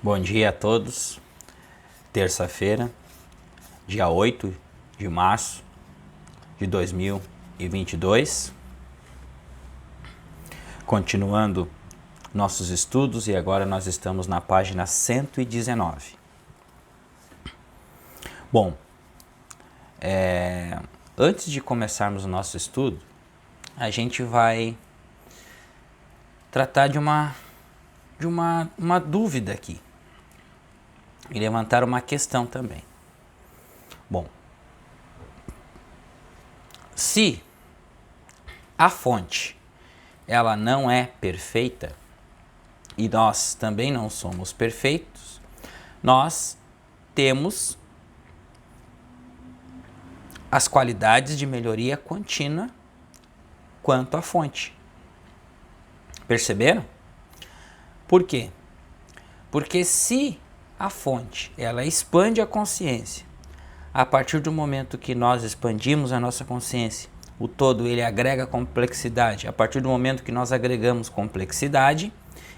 Bom dia a todos. Terça-feira, dia 8 de março de 2022. Continuando nossos estudos, e agora nós estamos na página 119. Bom, antes de começarmos o nosso estudo, a gente vai tratar de uma dúvida aqui e levantar uma questão também. Bom, se a fonte ela não é perfeita e nós também não somos perfeitos, nós temos as qualidades de melhoria contínua quanto à fonte. Perceberam? Por quê? Porque se a fonte ela expande a consciência, a partir do momento que nós expandimos a nossa consciência, o todo ele agrega complexidade. A partir do momento que nós agregamos complexidade,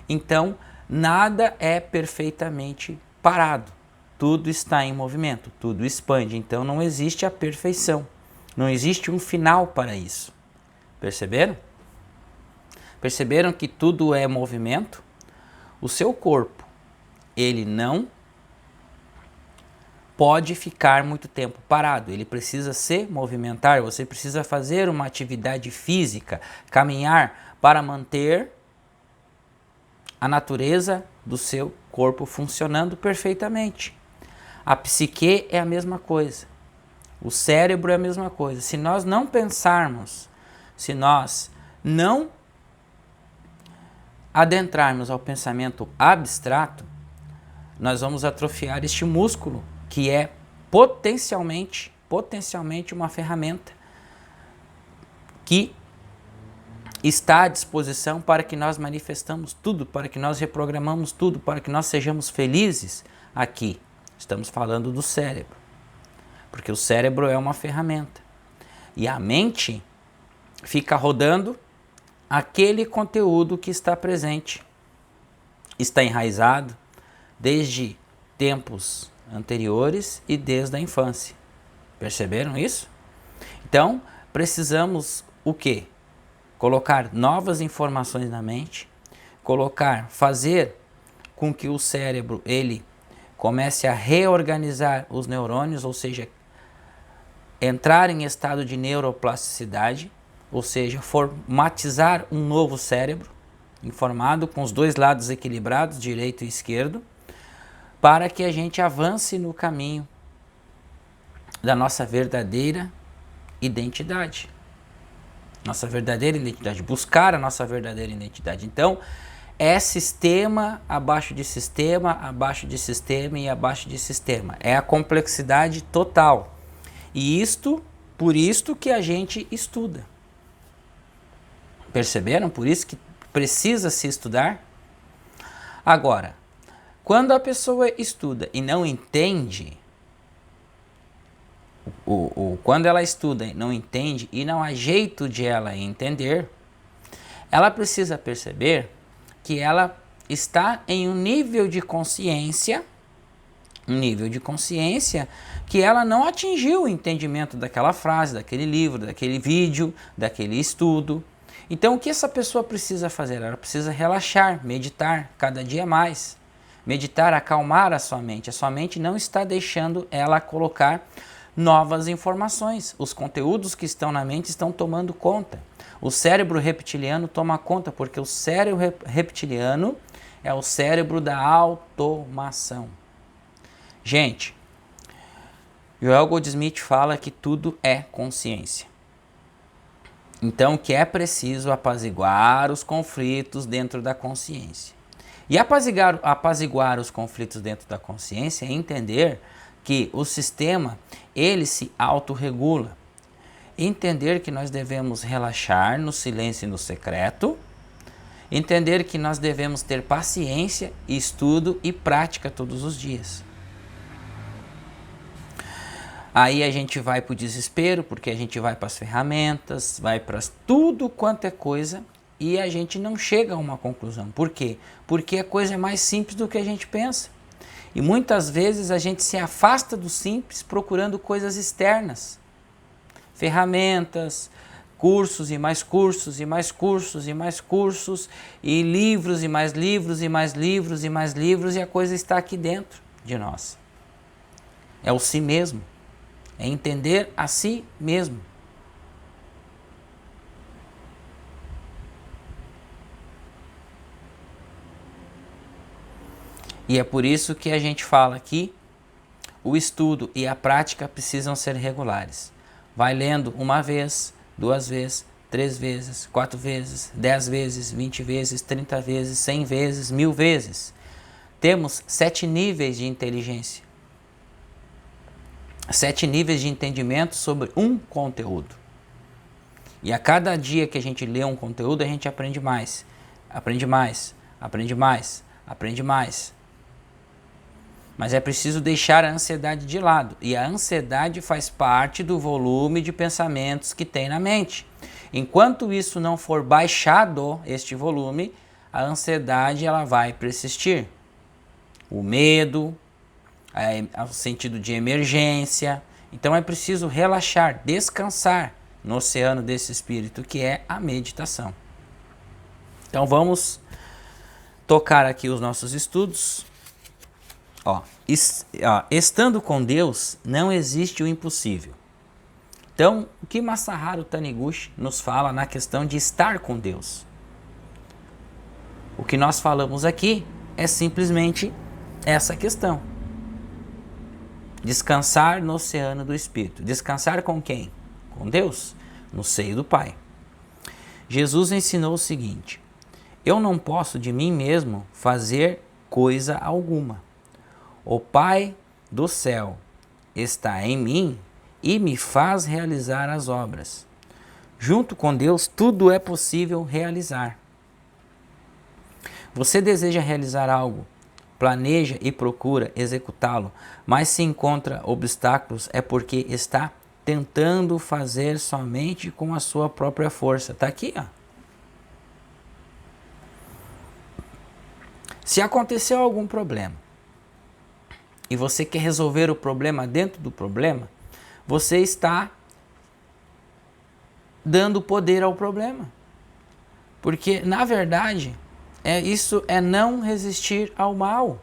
então nada é perfeitamente parado. Tudo está em movimento, tudo expande. Então não existe a perfeição. Não existe um final para isso. Perceberam? Perceberam que tudo é movimento? O seu corpo, ele não pode ficar muito tempo parado, ele precisa se movimentar, você precisa fazer uma atividade física, caminhar para manter a natureza do seu corpo funcionando perfeitamente. A psique é a mesma coisa, o cérebro é a mesma coisa. Se nós não pensarmos, se nós não adentrarmos ao pensamento abstrato, nós vamos atrofiar este músculo que é potencialmente uma ferramenta que está à disposição para que nós manifestamos tudo, para que nós reprogramamos tudo, para que nós sejamos felizes aqui. Estamos falando do cérebro, porque o cérebro é uma ferramenta e a mente fica rodando aquele conteúdo que está presente, está enraizado desde tempos anteriores e desde a infância. Perceberam isso? Então, precisamos o quê? Colocar novas informações na mente, fazer com que o cérebro ele comece a reorganizar os neurônios, ou seja, entrar em estado de neuroplasticidade, ou seja, formatizar um novo cérebro, informado com os dois lados equilibrados, direito e esquerdo, para que a gente avance no caminho da nossa verdadeira identidade. Nossa verdadeira identidade, buscar a nossa verdadeira identidade. Então, é sistema abaixo de sistema, abaixo de sistema e abaixo de sistema. É a complexidade total. E por isto que a gente estuda. Perceberam? Por isso que precisa se estudar. Agora, quando a pessoa estuda e não entende, quando ela estuda e não entende e não há jeito de ela entender, ela precisa perceber que ela está em um nível de consciência que ela não atingiu o entendimento daquela frase, daquele livro, daquele vídeo, daquele estudo. Então o que essa pessoa precisa fazer? Ela precisa relaxar, meditar cada dia mais. Meditar, acalmar a sua mente. A sua mente não está deixando ela colocar novas informações. Os conteúdos que estão na mente estão tomando conta. O cérebro reptiliano toma conta, porque o cérebro reptiliano é o cérebro da automação. Gente, Joel Goldsmith fala que tudo é consciência. Então, que é preciso apaziguar os conflitos dentro da consciência. E apaziguar os conflitos dentro da consciência é entender que o sistema, ele se autorregula. Entender que nós devemos relaxar no silêncio e no secreto. Entender que nós devemos ter paciência, estudo e prática todos os dias. Aí a gente vai para o desespero, porque a gente vai para as ferramentas, vai para tudo quanto é coisa e a gente não chega a uma conclusão. Por quê? Porque a coisa é mais simples do que a gente pensa. E muitas vezes a gente se afasta do simples procurando coisas externas. Ferramentas, cursos e mais cursos e mais cursos e mais cursos, e livros e mais livros e mais livros e mais livros, e a coisa está aqui dentro de nós. É o si mesmo. É entender a si mesmo. E é por isso que a gente fala aqui, o estudo e a prática precisam ser regulares. Vai lendo uma vez, 2 vezes, 3 vezes, 4 vezes, 10 vezes, 20 vezes, 30 vezes, 100 vezes, 1000 vezes. Temos 7 níveis de inteligência. 7 níveis de entendimento sobre um conteúdo. E a cada dia que a gente lê um conteúdo, a gente aprende mais. Aprende mais, aprende mais, aprende mais. Mas é preciso deixar a ansiedade de lado. E a ansiedade faz parte do volume de pensamentos que tem na mente. Enquanto isso não for baixado, este volume, a ansiedade ela vai persistir. O medo, o sentido de emergência. Então é preciso relaxar, descansar no oceano desse espírito que é a meditação. Então vamos tocar aqui os nossos estudos. Estando com Deus, não existe o impossível. Então, o que Masaharu Taniguchi nos fala na questão de estar com Deus? O que nós falamos aqui é simplesmente essa questão. Descansar no oceano do Espírito. Descansar com quem? Com Deus, no seio do Pai. Jesus ensinou o seguinte: eu não posso de mim mesmo fazer coisa alguma. O Pai do céu está em mim e me faz realizar as obras. Junto com Deus, tudo é possível realizar. Você deseja realizar algo, planeja e procura executá-lo, mas se encontra obstáculos é porque está tentando fazer somente com a sua própria força. Está aqui, ó. Se aconteceu algum problema e você quer resolver o problema dentro do problema, você está dando poder ao problema. Porque, na verdade, isso é não resistir ao mal.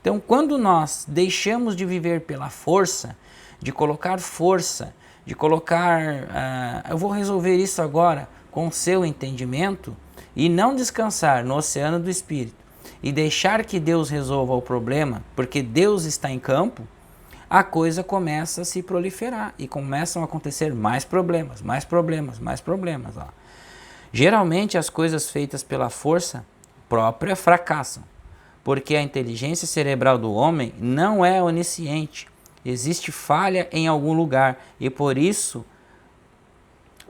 Então, quando nós deixamos de viver pela força, de colocar força, de colocar, eu vou resolver isso agora com o seu entendimento, e não descansar no oceano do Espírito, e deixar que Deus resolva o problema, porque Deus está em campo, a coisa começa a se proliferar e começam a acontecer mais problemas, mais problemas, mais problemas. Ó. Geralmente as coisas feitas pela força própria fracassam, porque a inteligência cerebral do homem não é onisciente. Existe falha em algum lugar e por isso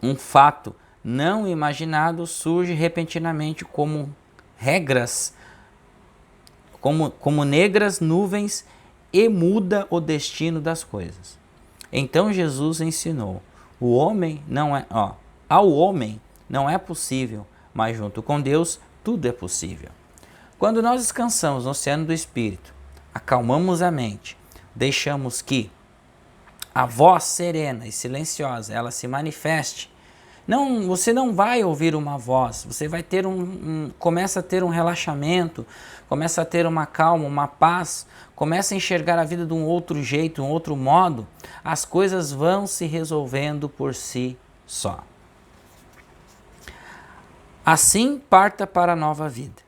um fato não imaginado surge repentinamente como regras, como negras nuvens, e muda o destino das coisas. Então Jesus ensinou: ao homem não é possível, mas junto com Deus tudo é possível. Quando nós descansamos no oceano do Espírito, acalmamos a mente, deixamos que a voz serena e silenciosa ela se manifeste. Você não vai ouvir uma voz, você vai ter começa a ter um relaxamento, começa a ter uma calma, uma paz, começa a enxergar a vida de um outro jeito, um outro modo, as coisas vão se resolvendo por si só. Assim parta para a nova vida.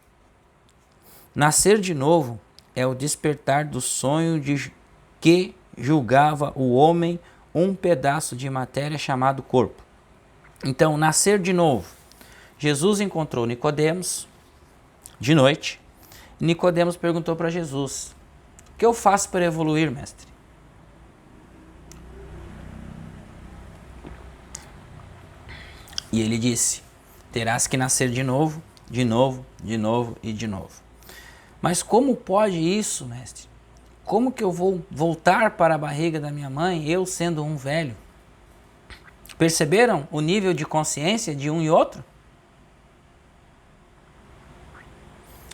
Nascer de novo é o despertar do sonho que julgava o homem um pedaço de matéria chamado corpo. Então, nascer de novo. Jesus encontrou Nicodemos de noite. Nicodemos perguntou para Jesus: o que eu faço para evoluir, mestre? E ele disse: terás que nascer de novo, de novo, de novo e de novo. Mas como pode isso, mestre? Como que eu vou voltar para a barriga da minha mãe, eu sendo um velho? Perceberam o nível de consciência de um e outro?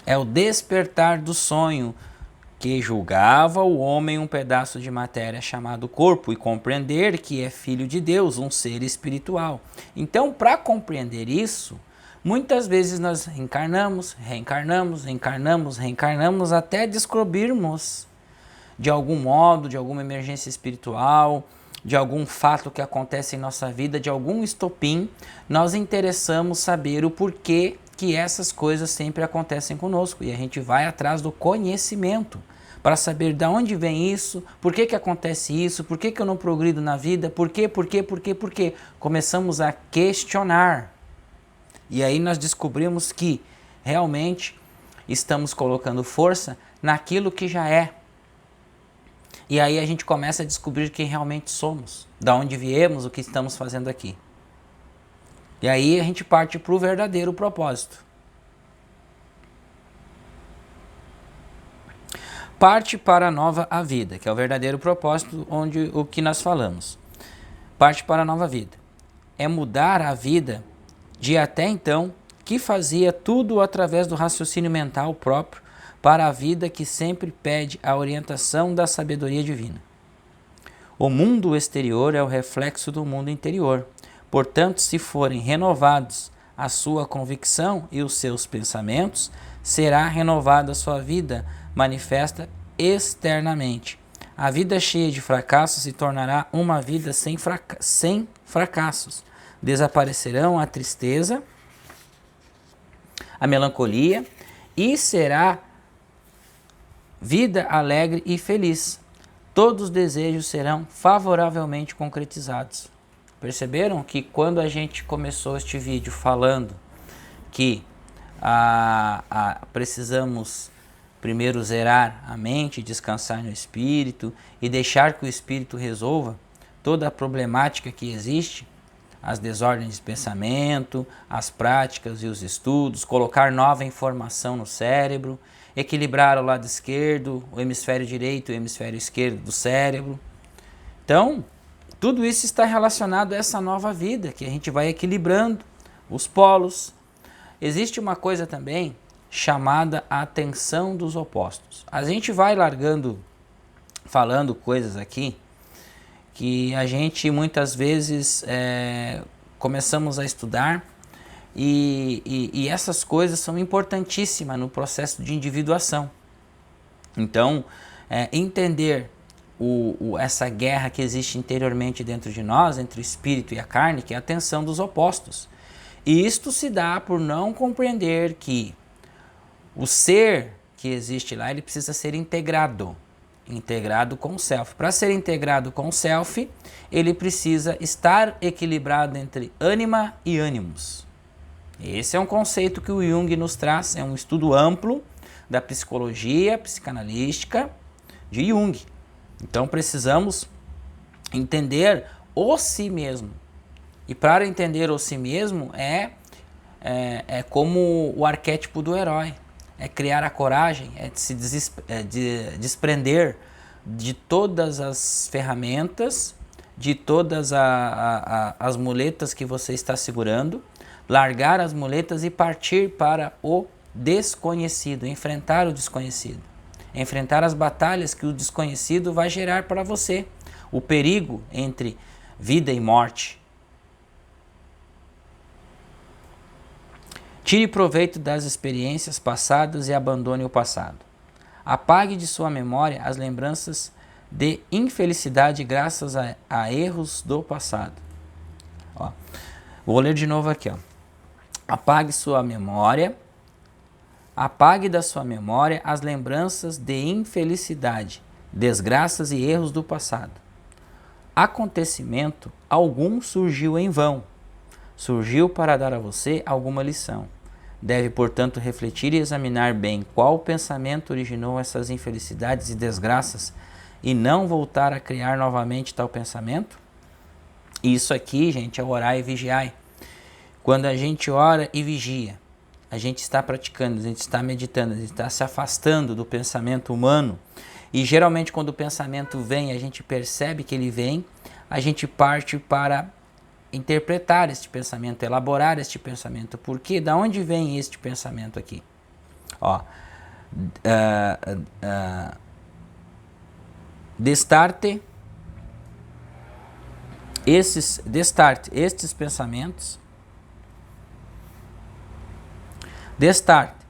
É o despertar do sonho que julgava o homem um pedaço de matéria chamado corpo, e compreender que é filho de Deus, um ser espiritual. Então, para compreender isso, muitas vezes nós reencarnamos, reencarnamos até descobrirmos de algum modo, de alguma emergência espiritual, de algum fato que acontece em nossa vida, de algum estopim, nós interessamos saber o porquê que essas coisas sempre acontecem conosco. E a gente vai atrás do conhecimento para saber de onde vem isso, por que acontece isso, por que eu não progrido na vida, por quê? Começamos a questionar. E aí nós descobrimos que realmente estamos colocando força naquilo que já é. E aí a gente começa a descobrir quem realmente somos, da onde viemos, o que estamos fazendo aqui. E aí a gente parte para o verdadeiro propósito. Parte para a nova a vida, que é o verdadeiro propósito, onde o que nós falamos. Parte para a nova vida. É mudar a vida de até então, que fazia tudo através do raciocínio mental próprio, para a vida que sempre pede a orientação da sabedoria divina. O mundo exterior é o reflexo do mundo interior. Portanto, se forem renovados a sua convicção e os seus pensamentos, será renovada a sua vida manifesta externamente. A vida cheia de fracassos se tornará uma vida sem fracassos. Desaparecerão a tristeza, a melancolia, e será vida alegre e feliz. Todos os desejos serão favoravelmente concretizados. Perceberam que quando a gente começou este vídeo falando que precisamos primeiro zerar a mente, descansar no espírito e deixar que o espírito resolva toda a problemática que existe, as desordens de pensamento, as práticas e os estudos, colocar nova informação no cérebro, equilibrar o lado esquerdo, o hemisfério direito e o hemisfério esquerdo do cérebro. Então, tudo isso está relacionado a essa nova vida, que a gente vai equilibrando os polos. Existe uma coisa também chamada a tensão dos opostos. A gente vai falando coisas aqui, que a gente muitas vezes começamos a estudar e essas coisas são importantíssimas no processo de individuação. Então, entender essa guerra que existe interiormente dentro de nós, entre o espírito e a carne, que é a tensão dos opostos. E isto se dá por não compreender que o ser que existe lá, ele precisa ser integrado com o self. Para ser integrado com o self, ele precisa estar equilibrado entre ânima e ânimos. Esse é um conceito que o Jung nos traz, é um estudo amplo da psicologia psicanalística de Jung. Então precisamos entender o si mesmo. E para entender o si mesmo é como o arquétipo do herói. É criar a coragem, é de se desprender de todas as ferramentas, de todas as muletas que você está segurando, largar as muletas e partir para o desconhecido, enfrentar o desconhecido, enfrentar as batalhas que o desconhecido vai gerar para você, o perigo entre vida e morte. Tire proveito das experiências passadas e abandone o passado. Apague de sua memória as lembranças de infelicidade graças a erros do passado. Ó, vou ler de novo aqui. Ó. Apague da sua memória as lembranças de infelicidade, desgraças e erros do passado. Acontecimento algum surgiu em vão. Surgiu para dar a você alguma lição. Deve, portanto, refletir e examinar bem qual pensamento originou essas infelicidades e desgraças e não voltar a criar novamente tal pensamento. Isso aqui, gente, é orar e vigiar. Quando a gente ora e vigia, a gente está praticando, a gente está meditando, a gente está se afastando do pensamento humano. E geralmente quando o pensamento vem, a gente percebe que ele vem, a gente parte para interpretar este pensamento, elaborar este pensamento. Por quê? Da onde vem este pensamento aqui? Ó, Destarte estes pensamentos. Destarte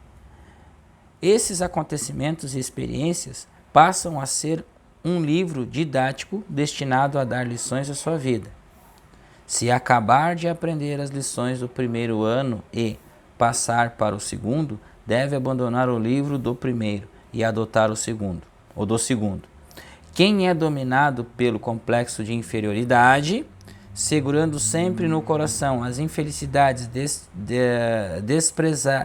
esses acontecimentos e experiências passam a ser um livro didático destinado a dar lições à sua vida. Se acabar de aprender as lições do primeiro ano e passar para o segundo, deve abandonar o livro do primeiro e adotar o segundo, ou do segundo. Quem é dominado pelo complexo de inferioridade, segurando sempre no coração as infelicidades,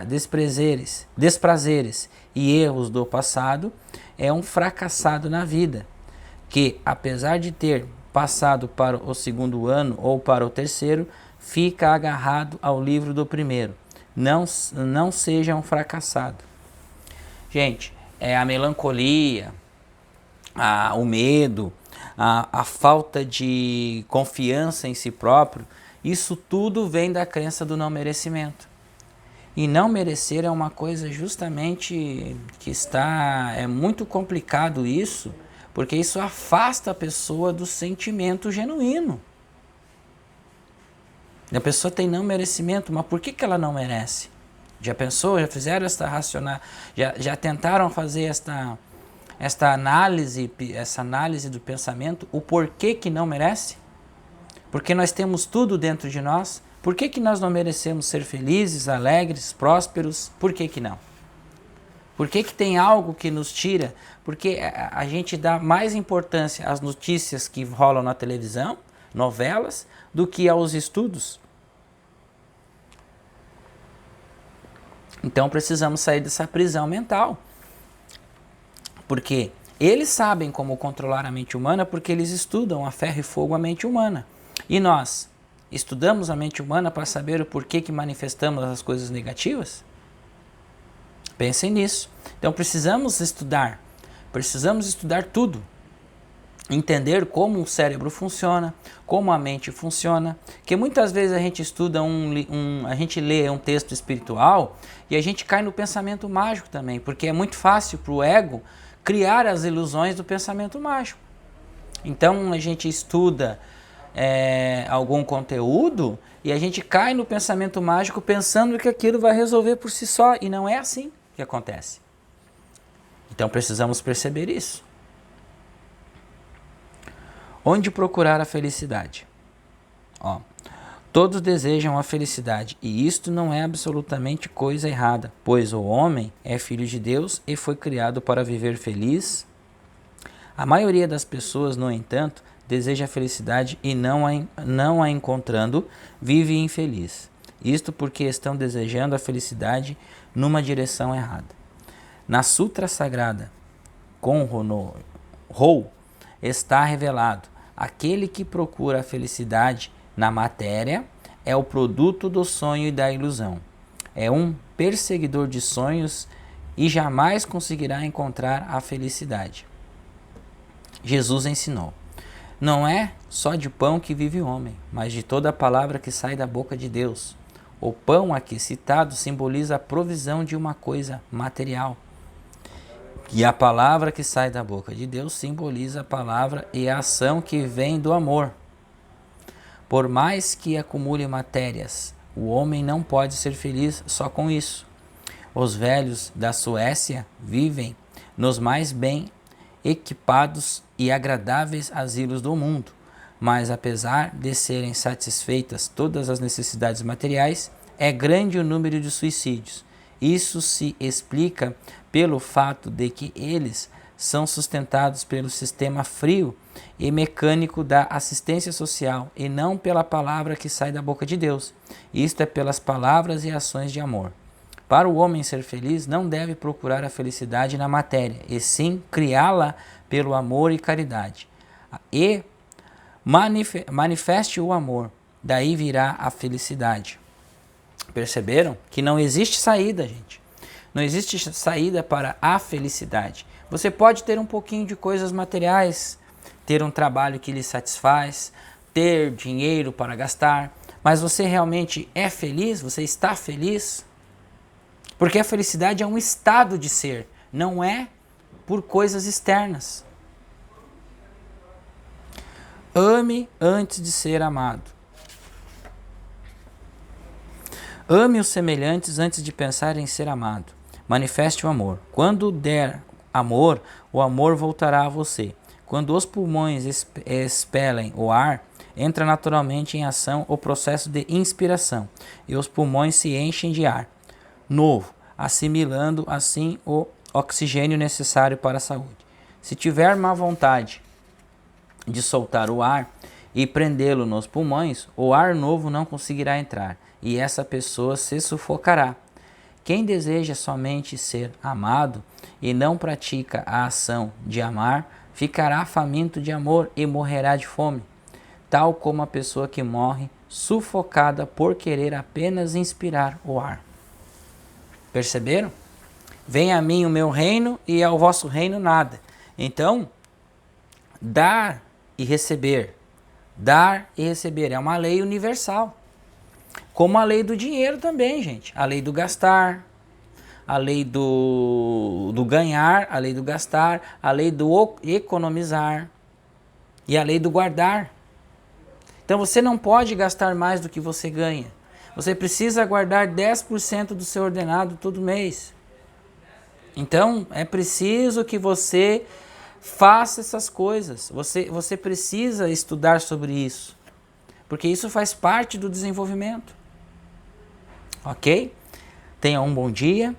desprazeres e erros do passado, é um fracassado na vida, que, apesar de ter passado para o segundo ano ou para o terceiro, fica agarrado ao livro do primeiro. Não seja um fracassado. Gente, a melancolia, o medo, a falta de confiança em si próprio, isso tudo vem da crença do não merecimento. E não merecer é uma coisa justamente que é muito complicado isso, porque isso afasta a pessoa do sentimento genuíno. A pessoa tem não merecimento, mas por que ela não merece? Já pensou? Já fizeram esta racional? Já tentaram fazer essa análise do pensamento? O porquê que não merece? Porque nós temos tudo dentro de nós. Por que nós não merecemos ser felizes, alegres, prósperos? Por que não? Por que tem algo que nos tira? Porque a gente dá mais importância às notícias que rolam na televisão, novelas, do que aos estudos. Então precisamos sair dessa prisão mental. Porque eles sabem como controlar a mente humana porque eles estudam a ferro e fogo a mente humana. E nós estudamos a mente humana para saber o porquê que manifestamos as coisas negativas? Pensem nisso. Então precisamos estudar tudo. Entender como o cérebro funciona, como a mente funciona, que muitas vezes a gente estuda a gente lê um texto espiritual e a gente cai no pensamento mágico também, porque é muito fácil para o ego criar as ilusões do pensamento mágico. Então a gente estuda algum conteúdo e a gente cai no pensamento mágico pensando que aquilo vai resolver por si só, e não é assim que acontece. Então precisamos perceber isso. Onde procurar a felicidade? Todos desejam a felicidade, e isto não é absolutamente coisa errada, pois o homem é filho de Deus e foi criado para viver feliz. A maioria das pessoas, no entanto, deseja a felicidade e não a encontrando, vive infeliz. Isto porque estão desejando a felicidade numa direção errada. Na Sutra Sagrada, Konro está revelado: aquele que procura a felicidade na matéria é o produto do sonho e da ilusão. É um perseguidor de sonhos e jamais conseguirá encontrar a felicidade. Jesus ensinou: não é só de pão que vive o homem, mas de toda a palavra que sai da boca de Deus. O pão aqui citado simboliza a provisão de uma coisa material. E a palavra que sai da boca de Deus simboliza a palavra e a ação que vem do amor. Por mais que acumule matérias, o homem não pode ser feliz só com isso. Os velhos da Suécia vivem nos mais bem equipados e agradáveis asilos do mundo, mas apesar de serem satisfeitas todas as necessidades materiais, é grande o número de suicídios. Isso se explica pelo fato de que eles são sustentados pelo sistema frio e mecânico da assistência social e não pela palavra que sai da boca de Deus. Isto é pelas palavras e ações de amor. Para o homem ser feliz, não deve procurar a felicidade na matéria, e sim criá-la pelo amor e caridade. E manifeste o amor, daí virá a felicidade. Perceberam que não existe saída, gente. Não existe saída para a felicidade. Você pode ter um pouquinho de coisas materiais, ter um trabalho que lhe satisfaz, ter dinheiro para gastar, mas você realmente é feliz? Você está feliz? Porque a felicidade é um estado de ser, não é por coisas externas. Ame antes de ser amado. Ame os semelhantes antes de pensar em ser amado. Manifeste o amor. Quando der amor, o amor voltará a você. Quando os pulmões expelem o ar, entra naturalmente em ação o processo de inspiração e os pulmões se enchem de ar novo, assimilando assim o oxigênio necessário para a saúde. Se tiver má vontade de soltar o ar e prendê-lo nos pulmões, o ar novo não conseguirá entrar e essa pessoa se sufocará. Quem deseja somente ser amado e não pratica a ação de amar, ficará faminto de amor e morrerá de fome, tal como a pessoa que morre sufocada por querer apenas inspirar o ar. Perceberam? Venha a mim o meu reino e ao vosso reino nada. Então, dar e receber é uma lei universal. Como a lei do dinheiro também, gente. A lei do gastar, a lei do ganhar, a lei do gastar, a lei do economizar e a lei do guardar. Então você não pode gastar mais do que você ganha. Você precisa guardar 10% do seu ordenado todo mês. Então é preciso que você faça essas coisas. Você precisa estudar sobre isso. Porque isso faz parte do desenvolvimento. Ok? Tenha um bom dia,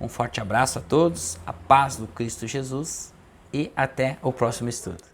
um forte abraço a todos, a paz do Cristo Jesus e até o próximo estudo.